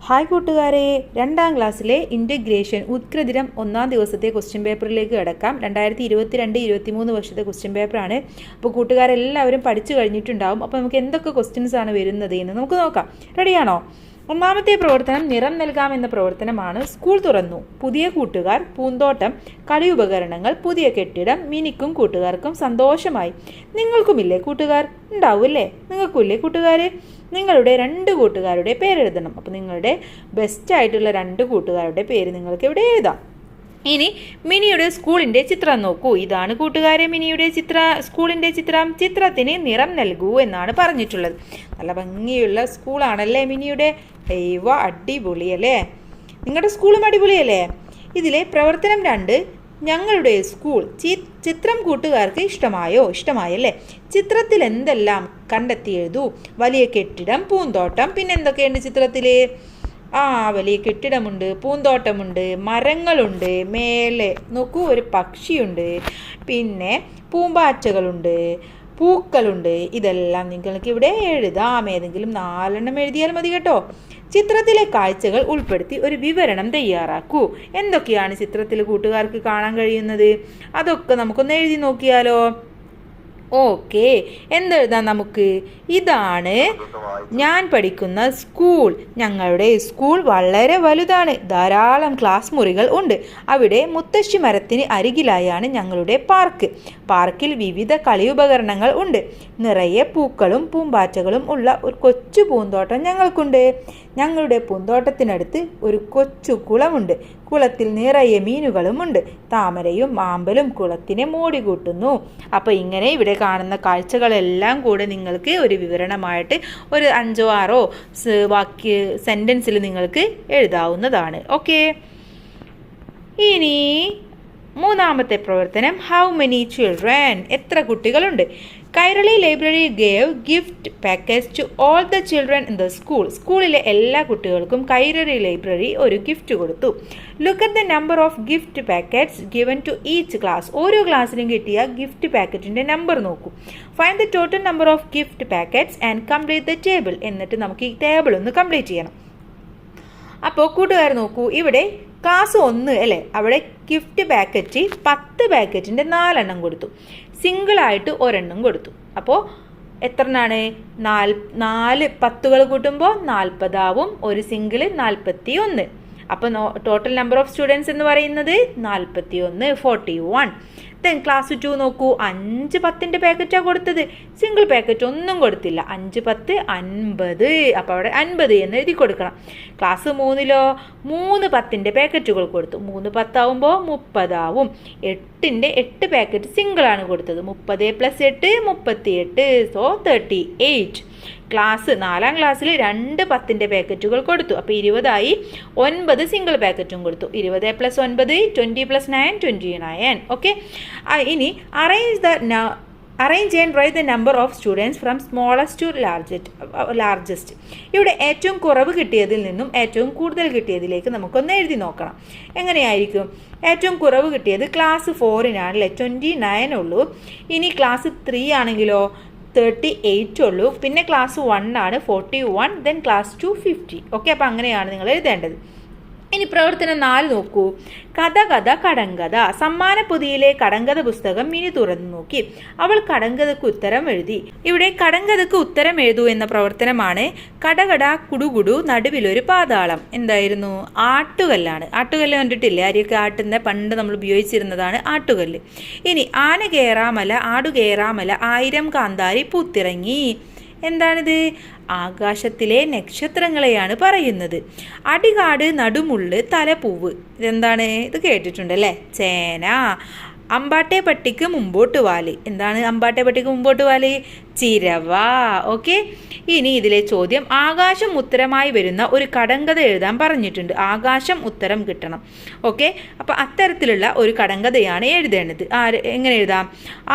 Hi കൂട്ടുകാരെ, 2ാം ക്ലാസ്സിലെ integration ഉത്കൃതിരം 1ാം ദിവസത്തെ ക്വസ്റ്റ്യൻ പേപ്പറിലേക്ക് കിടക്കാം. 2022-23 വർഷത്തെ ക്വസ്റ്റ്യൻ പേപ്പറാണ്. അപ്പോൾ കൂട്ടുകാരെല്ലാവരും പഠിച്ചു കഴിഞ്ഞിട്ടുണ്ടാവും. അപ്പോൾ നമുക്ക് എന്തൊക്കെ ക്വസ്റ്റ്യൻസ് ആണ് വരുന്നത് എന്ന് നമുക്ക് നോക്കാം. റെഡിയാണോ? ഒന്നാമത്തെ പ്രവർത്തനം നിറം നൽകാം എന്ന പ്രവർത്തനമാണ്. സ്കൂൾ തുറന്നു, പുതിയ കൂട്ടുകാർ, പൂന്തോട്ടം, കളിയുപകരണങ്ങൾ, പുതിയ കെട്ടിടം. മിനിക്കും കൂട്ടുകാർക്കും സന്തോഷമായി. നിങ്ങൾക്കുമില്ലേ കൂട്ടുകാർ? ഉണ്ടാവില്ലേ? നിങ്ങൾക്കുമില്ലേ കൂട്ടുകാർ? നിങ്ങളുടെ 2 കൂട്ടുകാരുടെ പേരെഴുതണം. അപ്പോൾ നിങ്ങളുടെ ബെസ്റ്റ് ആയിട്ടുള്ള 2 കൂട്ടുകാരുടെ പേര് നിങ്ങൾക്ക് ഇവിടെ എഴുതാം. ഇനി മിനിയുടെ സ്കൂളിൻ്റെ ചിത്രം നോക്കൂ. ഇതാണ് കൂട്ടുകാരെ മിനിയുടെ സ്കൂളിൻ്റെ ചിത്രം. ചിത്രത്തിന് നിറം നൽകൂ എന്നാണ് പറഞ്ഞിട്ടുള്ളത്. നല്ല ഭംഗിയുള്ള സ്കൂളാണല്ലേ മിനിയുടെ. അടിപൊളിയല്ലേ? നിങ്ങളുടെ സ്കൂളും അടിപൊളിയല്ലേ? ഇതിലെ പ്രവർത്തനം 2, ഞങ്ങളുടെ സ്കൂൾ. ചിത്രം കൂട്ടുകാർക്ക് ഇഷ്ടമായല്ലേ? ചിത്രത്തിൽ എന്തെല്ലാം കണ്ടെത്തി എഴുതൂ. വലിയ കെട്ടിടം, പൂന്തോട്ടം, പിന്നെ എന്തൊക്കെയുണ്ട് ചിത്രത്തിൽ? വലിയ കെട്ടിടമുണ്ട്, പൂന്തോട്ടമുണ്ട്, മരങ്ങളുണ്ട്, മേലെ നോക്കൂ ഒരു പക്ഷിയുണ്ട്, പിന്നെ പൂമ്പാറ്റകളുണ്ട്, പൂക്കളുണ്ട്. ഇതെല്ലാം നിങ്ങൾക്ക് ഇവിടെ എഴുതാം. ഏതെങ്കിലും 4 എഴുതിയാൽ മതി കേട്ടോ. ചിത്രത്തിലെ കാഴ്ചകൾ ഉൾപ്പെടുത്തി ഒരു വിവരണം തയ്യാറാക്കൂ. എന്തൊക്കെയാണ് ചിത്രത്തിൽ കൂട്ടുകാർക്ക് കാണാൻ കഴിയുന്നത്? അതൊക്കെ നമുക്കൊന്ന് എഴുതി നോക്കിയാലോ? ഓക്കെ, എന്തെഴുതാം നമുക്ക്? ഇതാണ് ഞാൻ പഠിക്കുന്ന സ്കൂൾ. ഞങ്ങളുടെ സ്കൂൾ വളരെ വലുതാണ്. ധാരാളം ക്ലാസ് മുറികൾ ഉണ്ട്. അവിടെ മുത്തശ്ശി മരത്തിന് അരികിലായാണ് ഞങ്ങളുടെ പാർക്ക്. പാർക്കിൽ വിവിധ കളിയുപകരണങ്ങൾ ഉണ്ട്. നിറയെ പൂക്കളും പൂമ്പാറ്റകളും ഉള്ള ഒരു കൊച്ചു പൂന്തോട്ടം ഞങ്ങൾക്കുണ്ട്. ഞങ്ങളുടെ പൂന്തോട്ടത്തിനടുത്ത് ഒരു കൊച്ചു കുളമുണ്ട്. കുളത്തിൽ നിറയെ മീനുകളുമുണ്ട്. താമരയും ആമ്പലും കുളത്തിനെ മോടികൂട്ടുന്നു. അപ്പോൾ ഇങ്ങനെ ഇവിടെ കാണുന്ന കാഴ്ചകളെല്ലാം കൂടെ നിങ്ങൾക്ക് ഒരു വിവരണമായിട്ട് ഒരു 5 or 6 സെൻറ്റൻസിൽ നിങ്ങൾക്ക് എഴുതാവുന്നതാണ്. ഓക്കെ, ഇനി 3ാമത്തെ പ്രവർത്തനം ഹൗ മെനി ചിൽഡ്രൻ? എത്ര കുട്ടികളുണ്ട്? Kairali library gave gift package to all the children in the school. സ്കൂളിലെ എല്ലാ കുട്ടികൾക്കും കൈരളി ലൈബ്രറി ഒരു ഗിഫ്റ്റ് കൊടുത്തു. Look at the number of gift packets given to each class. ഓരോ ക്ലാസ്സിലും കിട്ടിയ ഗിഫ്റ്റ് പാക്കറ്റിൻ്റെ നമ്പർ നോക്കൂ. Find the total number of gift packets and complete the table. എന്നിട്ട് നമുക്ക് ഈ ടേബിൾ ഒന്ന് കംപ്ലീറ്റ് ചെയ്യണം. അപ്പോൾ കൂട്ടുകാർ നോക്കൂ, ഇവിടെ ക്ലാസ് 1 അല്ലേ, അവിടെ ഗിഫ്റ്റ് പാക്കറ്റ് 10 പാക്കറ്റിൻ്റെ 4 കൊടുത്തു. സിംഗിളായിട്ട് 1 കൊടുത്തു. അപ്പോൾ എത്രണ്ണാണ്? 4 10കൾ കൂട്ടുമ്പോൾ 40 ആവും. ഒരു സിംഗിൾ 41. അപ്പോൾ ടോട്ടൽ നമ്പർ ഓഫ് സ്റ്റുഡൻസ് എന്ന് പറയുന്നത് 41, 41. ദെൻ ക്ലാസ് 2 നോക്കൂ, 5 10ൻ്റെ പാക്കറ്റാണ് കൊടുത്തത്. സിംഗിൾ പാക്കറ്റ് ഒന്നും കൊടുത്തില്ല. 5 10 50. അപ്പോൾ അവിടെ 50 എന്ന് എഴുതി കൊടുക്കണം. ക്ലാസ് 3ലോ 3 10ൻ്റെ പാക്കറ്റുകൾ കൊടുത്തു. 3 10 ആവുമ്പോൾ 30 ആവും. 8ൻ്റെ 8 പാക്കറ്റ് സിംഗിളാണ് കൊടുത്തത്. 30 + 8 38. സോ 38. ക്ലാസ് 4ാം ക്ലാസ്സിൽ 2 10ൻ്റെ പാക്കറ്റുകൾ കൊടുത്തു. അപ്പോൾ 20 ആയി. 9 സിംഗിൾ പാക്കറ്റും കൊടുത്തു. 20 + 9 20 + 9 29. ഓക്കെ, ഇനി arrange and write the number of students from smallest to largest. ഇവിടെ ഏറ്റവും കുറവ് കിട്ടിയതിൽ നിന്നും ഏറ്റവും കൂടുതൽ കിട്ടിയതിലേക്ക് നമുക്കൊന്ന് എഴുതി നോക്കണം. എങ്ങനെയായിരിക്കും? ഏറ്റവും കുറവ് കിട്ടിയത് ക്ലാസ് 4നാണല്ലേ, 29 ഉള്ളൂ. ഇനി ക്ലാസ് 3 ആണെങ്കിലോ 38 ഉള്ളൂ. പിന്നെ ക്ലാസ് 1 ആണ് 41. Then class 2 50. ഓക്കെ, അപ്പോൾ അങ്ങനെയാണ് നിങ്ങൾ എഴുതേണ്ടത്. ഇനി പ്രവർത്തനം 4 നോക്കൂ. കഥ കടങ്കഥ. സമ്മാനപ്പൊതിയിലെ കടങ്കഥ പുസ്തകം മിനി തുറന്നു നോക്കി. അവൾ കടങ്കഥക്ക് ഉത്തരം എഴുതി. ഇവിടെ കടങ്കഥക്ക് ഉത്തരം എഴുതൂ എന്ന പ്രവർത്തനമാണ്. കടകട കുടുകുടു നടുവിലൊരു പാതാളം. എന്തായിരുന്നു? ആട്ടുകല്ലാണ്. ആട്ടുകല്ല് കണ്ടിട്ടില്ലേ? അരിയൊക്കെ ആട്ടുന്ന പണ്ട് നമ്മൾ ഉപയോഗിച്ചിരുന്നതാണ് ആട്ടുകല്ല്. ഇനി ആന കയറാമല ആടു കയറാമല 1000 കാന്താരി പൂത്തിറങ്ങി. എന്താണിത്? ആകാശത്തിലെ നക്ഷത്രങ്ങളെയാണ് പറയുന്നത്. അടികാട് നടുമുള്ള് തലപ്പൂവ്. ഇതെന്താണ്? ഇത് കേട്ടിട്ടുണ്ടല്ലേ? ചേന. അമ്പാട്ടെ പട്ടിക്ക് മുമ്പോട്ട് വാല്. എന്താണ് അമ്പാട്ടെ പട്ടിക്ക് മുമ്പോട്ട് വാല്? ചിരവ. ഓക്കെ, ഇനി ഇതിലെ ചോദ്യം ആകാശം ഉത്തരമായി വരുന്ന ഒരു കടങ്കഥ എഴുതാൻ പറഞ്ഞിട്ടുണ്ട്. ആകാശം ഉത്തരം കിട്ടണം. ഓക്കെ, അപ്പോൾ അത്തരത്തിലുള്ള ഒരു കടങ്കഥയാണ് എഴുതേണ്ടത്. എങ്ങനെ എഴുതാം?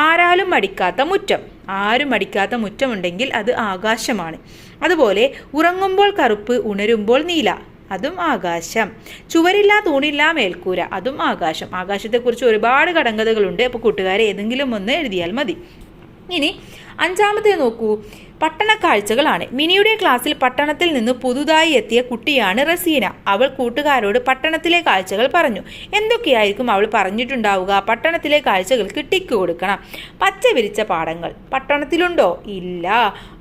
ആരാലും മടിക്കാത്ത മുറ്റം. ആരും മടിക്കാത്ത മുറ്റമുണ്ടെങ്കിൽ അത് ആകാശമാണ്. അതുപോലെ ഉറങ്ങുമ്പോൾ കറുപ്പ് ഉണരുമ്പോൾ നീല. അതും ആകാശം. ചുവരില്ല തൂണില്ല മേൽക്കൂര. അതും ആകാശം. ആകാശത്തെക്കുറിച്ച് ഒരുപാട് കടങ്കഥകളുണ്ട്. അപ്പോൾ കൂട്ടുകാരെ ഏതെങ്കിലും ഒന്ന് എഴുതിയാൽ മതി. ഇനി അഞ്ചാമത്തെ നോക്കൂ, പട്ടണ കാഴ്ചകളാണ്. മിനിയുടെ ക്ലാസ്സിൽ പട്ടണത്തിൽ നിന്ന് പുതുതായി എത്തിയ കുട്ടിയാണ് റസീന. അവൾ കൂട്ടുകാരോട് പട്ടണത്തിലെ കാഴ്ചകൾ പറഞ്ഞു. എന്തൊക്കെയായിരിക്കും അവൾ പറഞ്ഞിട്ടുണ്ടാവുക? പട്ടണത്തിലെ കാഴ്ചകൾക്ക് ടിക്ക് കൊടുക്കണം. പച്ച വിരിച്ച പാടങ്ങൾ പട്ടണത്തിലുണ്ടോ? ഇല്ല.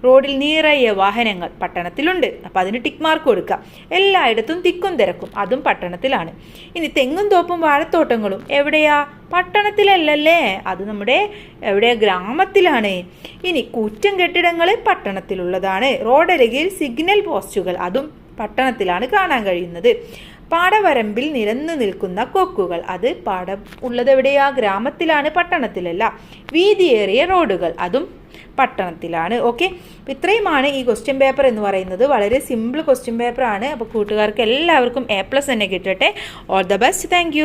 റോഡിൽ നിറയെ വാഹനങ്ങൾ പട്ടണത്തിലുണ്ട്. അപ്പം അതിന് ടിക്ക് മാർക്ക് കൊടുക്കുക. എല്ലായിടത്തും തിക്കും തിരക്കും, അതും പട്ടണത്തിലാണ്. ഇനി തെങ്ങും തോപ്പും വാഴത്തോട്ടങ്ങളും എവിടെയാ? പട്ടണത്തിലല്ലേ, അത് നമ്മുടെ ഗ്രാമത്തിലാണ്. ഇനി കൂറ്റൻ കെട്ടിടങ്ങൾ പട്ടണത്തിലുള്ളതാണ്. റോഡരികിൽ സിഗ്നൽ പോസ്റ്റുകൾ, അതും പട്ടണത്തിലാണ് കാണാൻ കഴിയുന്നത്. പാടവരമ്പിൽ നിരന്നു നിൽക്കുന്ന കൊക്കുകൾ, അത് ഉള്ളത് എവിടെയാ? ഗ്രാമത്തിലാണ്, പട്ടണത്തിലല്ല. വീതിയേറിയ റോഡുകൾ, അതും പട്ടണത്തിലാണ്. ഓക്കെ, അപ്പോൾ ഇത്രയുമാണ് ഈ ക്വസ്റ്റ്യൻ പേപ്പർ എന്ന് പറയുന്നത്. വളരെ സിമ്പിൾ ക്വസ്റ്റ്യൻ പേപ്പറാണ്. അപ്പോൾ കൂട്ടുകാർക്ക് എല്ലാവർക്കും A+ തന്നെ കിട്ടട്ടെ. All the best. താങ്ക്